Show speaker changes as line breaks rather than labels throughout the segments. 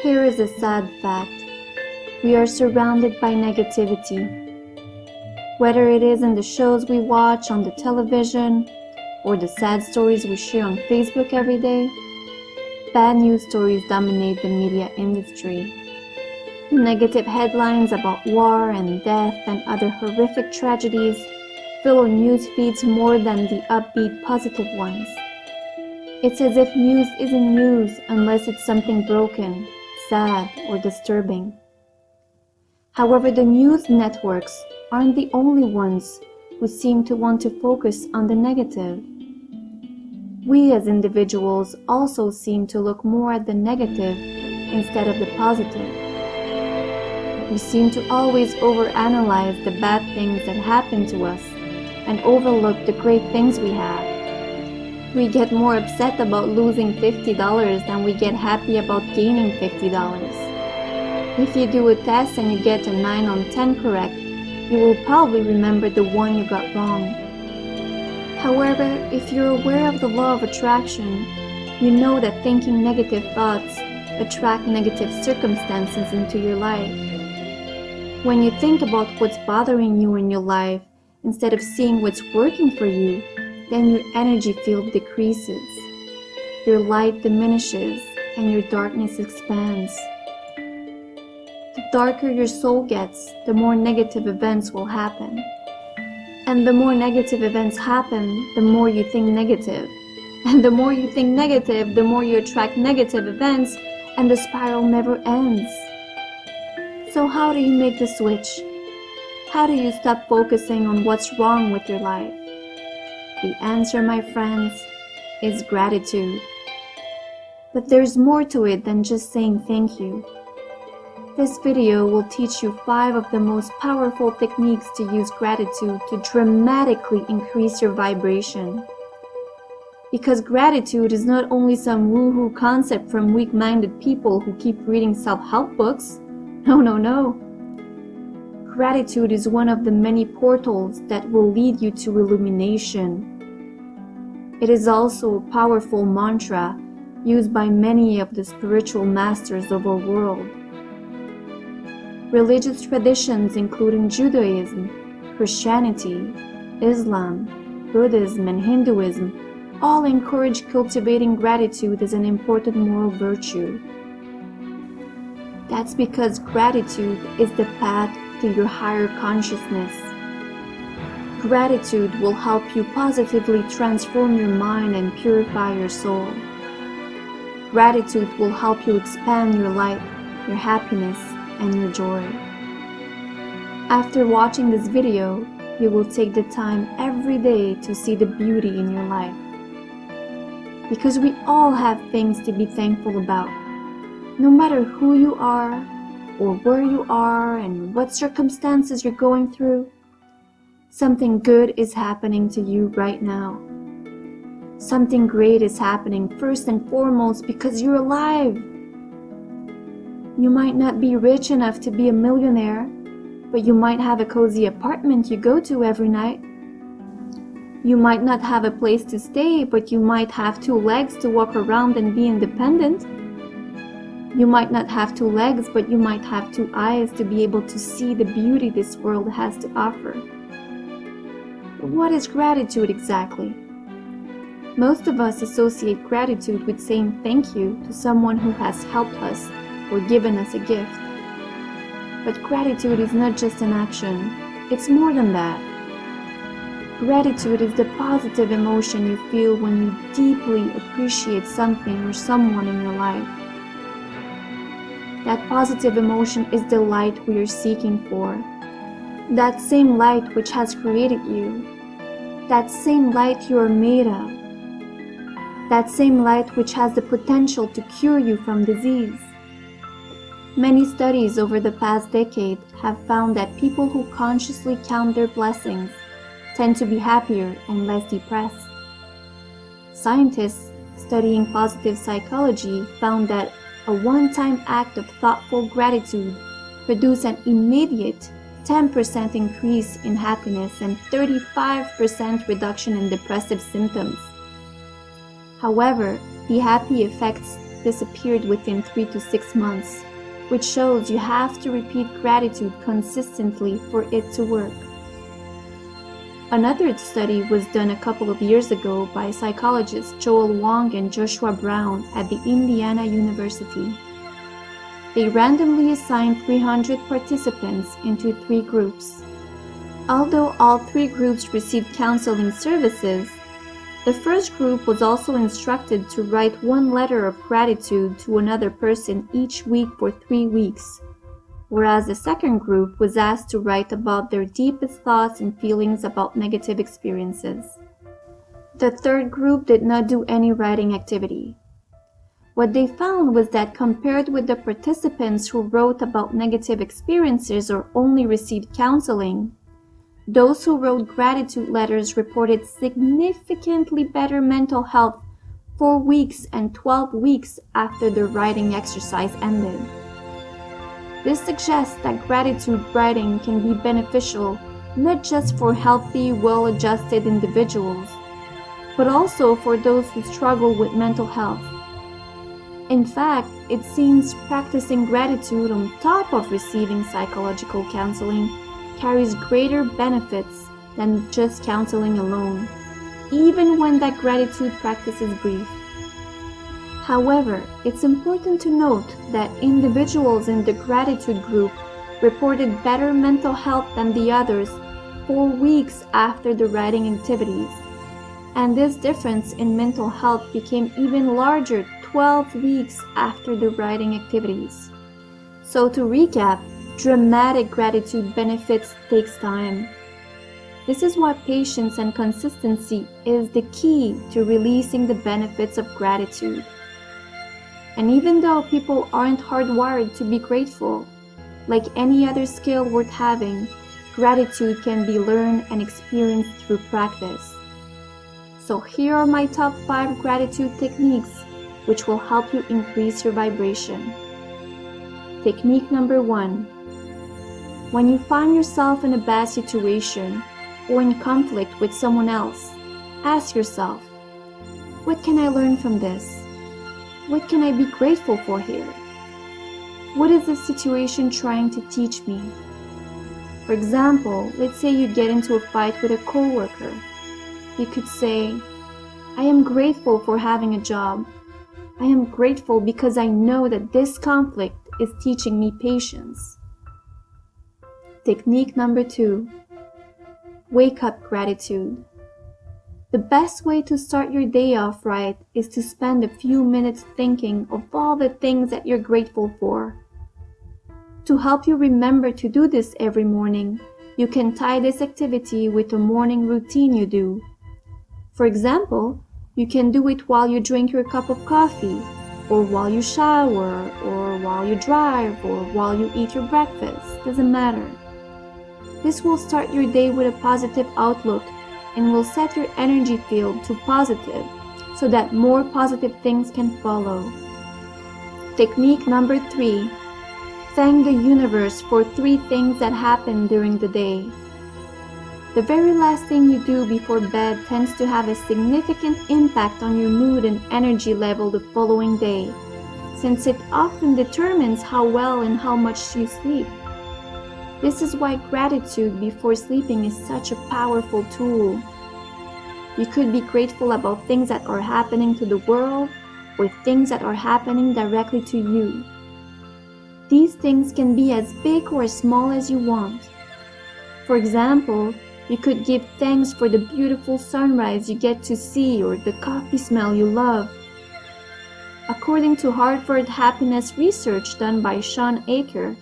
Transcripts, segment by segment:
Here is a sad fact. We are surrounded by negativity. Whether it is in the shows we watch on the television or the sad stories we share on Facebook every day, bad news stories dominate the media industry. Negative headlines about war and death and other horrific tragedies fill our news feeds more than the upbeat positive ones. It's as if news isn't news unless it's something broken, sad, or disturbing. However, the news networks aren't the only ones who seem to want to focus on the negative. We as individuals also seem to look more at the negative instead of the positive. We seem to always overanalyze the bad things that happen to us and overlook the great things we have. We get more upset about losing $50 than we get happy about gaining $50. If you do a test and you get a 9 on 10 correct, you will probably remember the one you got wrong. However, if you're aware of the law of attraction, you know that thinking negative thoughts attract negative circumstances into your life. When you think about what's bothering you in your life, instead of seeing what's working for you, then your energy field decreases, your light diminishes, and your darkness expands. The darker your soul gets, the more negative events will happen. And the more negative events happen, the more you think negative. And the more you think negative, the more you attract negative events, and the spiral never ends. So how do you make the switch? How do you stop focusing on what's wrong with your life? The answer, my friends, is gratitude. But there's more to it than just saying thank you. This video will teach you 5 of the most powerful techniques to use gratitude to dramatically increase your vibration. Because gratitude is not only some woo-hoo concept from weak-minded people who keep reading self-help books. No. Gratitude is one of the many portals that will lead you to illumination. It is also a powerful mantra used by many of the spiritual masters of our world. Religious traditions including Judaism, Christianity, Islam, Buddhism, and Hinduism all encourage cultivating gratitude as an important moral virtue. That's because gratitude is the path to your higher consciousness. Gratitude will help you positively transform your mind and purify your soul. Gratitude will help you expand your light, your happiness, and your joy. After watching this video, you will take the time every day to see the beauty in your life. Because we all have things to be thankful about, no matter who you are, or where you are, and what circumstances you're going through. Something good is happening to you right now. Something great is happening first and foremost because you're alive. You might not be rich enough to be a millionaire, but you might have a cozy apartment you go to every night. You might not have a place to stay, but you might have 2 legs to walk around and be independent. You might not have 2 legs, but you might have 2 eyes to be able to see the beauty this world has to offer. What is gratitude exactly? Most of us associate gratitude with saying thank you to someone who has helped us or given us a gift. But gratitude is not just an action, it's more than that. Gratitude is the positive emotion you feel when you deeply appreciate something or someone in your life. That positive emotion is the light we are seeking for. That same light which has created you. That same light you are made of. That same light which has the potential to cure you from disease. Many studies over the past decade have found that people who consciously count their blessings tend to be happier and less depressed. Scientists studying positive psychology found that a one-time act of thoughtful gratitude produced an immediate 10% increase in happiness and 35% reduction in depressive symptoms. However, the happy effects disappeared within 3 to 6 months, which shows you have to repeat gratitude consistently for it to work. Another study was done a couple of years ago by psychologists Joel Wong and Joshua Brown at the Indiana University. They randomly assigned 300 participants into 3 groups. Although all 3 groups received counseling services, the first group was also instructed to write 1 letter of gratitude to another person each week for 3 weeks, whereas the second group was asked to write about their deepest thoughts and feelings about negative experiences. The third group did not do any writing activity. What they found was that compared with the participants who wrote about negative experiences or only received counseling, those who wrote gratitude letters reported significantly better mental health 4 weeks and 12 weeks after the writing exercise ended. This suggests that gratitude writing can be beneficial not just for healthy, well-adjusted individuals, but also for those who struggle with mental health. In fact, it seems practicing gratitude on top of receiving psychological counseling carries greater benefits than just counseling alone, even when that gratitude practice is brief. However, it's important to note that individuals in the gratitude group reported better mental health than the others 4 weeks after the writing activities, and this difference in mental health became even larger 12 weeks after the writing activities. So to recap, dramatic gratitude benefits takes time. This is why patience and consistency is the key to releasing the benefits of gratitude. And even though people aren't hardwired to be grateful, like any other skill worth having, gratitude can be learned and experienced through practice. So here are my top 5 gratitude techniques which will help you increase your vibration. Technique number 1. When you find yourself in a bad situation or in conflict with someone else, ask yourself, what can I learn from this? What can I be grateful for here? What is this situation trying to teach me? For example, let's say you get into a fight with a coworker. You could say, I am grateful for having a job. I am grateful because I know that this conflict is teaching me patience. Technique number 2. Wake up gratitude. The best way to start your day off right is to spend a few minutes thinking of all the things that you're grateful for. To help you remember to do this every morning, you can tie this activity with a morning routine you do. For example, you can do it while you drink your cup of coffee, or while you shower, or while you drive, or while you eat your breakfast. Doesn't matter. This will start your day with a positive outlook and will set your energy field to positive so that more positive things can follow. Technique number 3. Thank the universe for 3 things that happened during the day. The very last thing you do before bed tends to have a significant impact on your mood and energy level the following day, since it often determines how well and how much you sleep. This is why gratitude before sleeping is such a powerful tool. You could be grateful about things that are happening to the world or things that are happening directly to you. These things can be as big or as small as you want. For example, you could give thanks for the beautiful sunrise you get to see or the coffee smell you love. According to Harvard Happiness Research done by Sean Aker,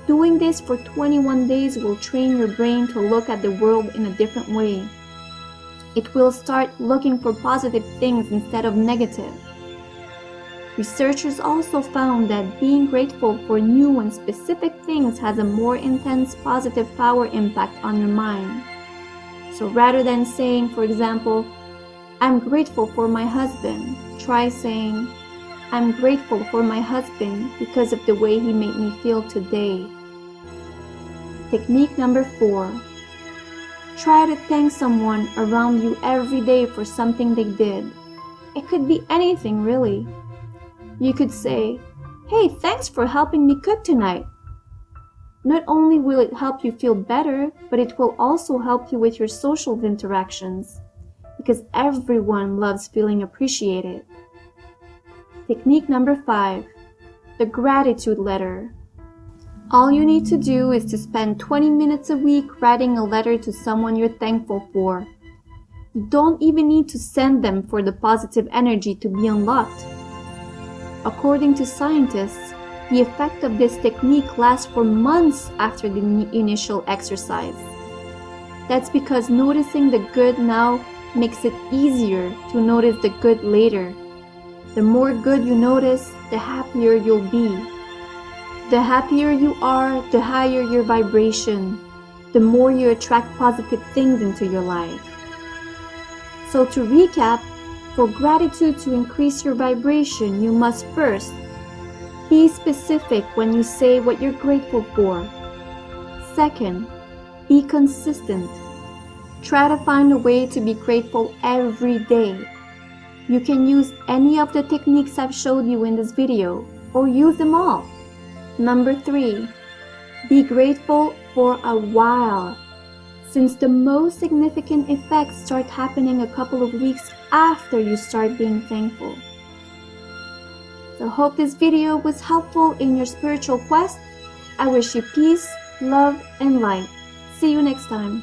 doing this for 21 days will train your brain to look at the world in a different way. It will start looking for positive things instead of negative. Researchers also found that being grateful for new and specific things has a more intense positive power impact on your mind. So rather than saying, for example, I'm grateful for my husband, try saying, I'm grateful for my husband because of the way he made me feel today. Technique number 4. Try to thank someone around you every day for something they did. It could be anything, really. You could say, "Hey, thanks for helping me cook tonight." Not only will it help you feel better, but it will also help you with your social interactions, because everyone loves feeling appreciated. Technique number 5, the gratitude letter. All you need to do is to spend 20 minutes a week writing a letter to someone you're thankful for. You don't even need to send them for the positive energy to be unlocked. According to scientists, the effect of this technique lasts for months after the initial exercise. That's because noticing the good now makes it easier to notice the good later. The more good you notice, the happier you'll be. The happier you are, the higher your vibration, the more you attract positive things into your life. So to recap, for gratitude to increase your vibration, you must first be specific when you say what you're grateful for. Second, be consistent. Try to find a way to be grateful every day. You can use any of the techniques I've showed you in this video, or use them all. Number 3, be grateful for a while, since the most significant effects start happening a couple of weeks after you start being thankful. So hope this video was helpful in your spiritual quest. I wish you peace, love, and light. See you next time.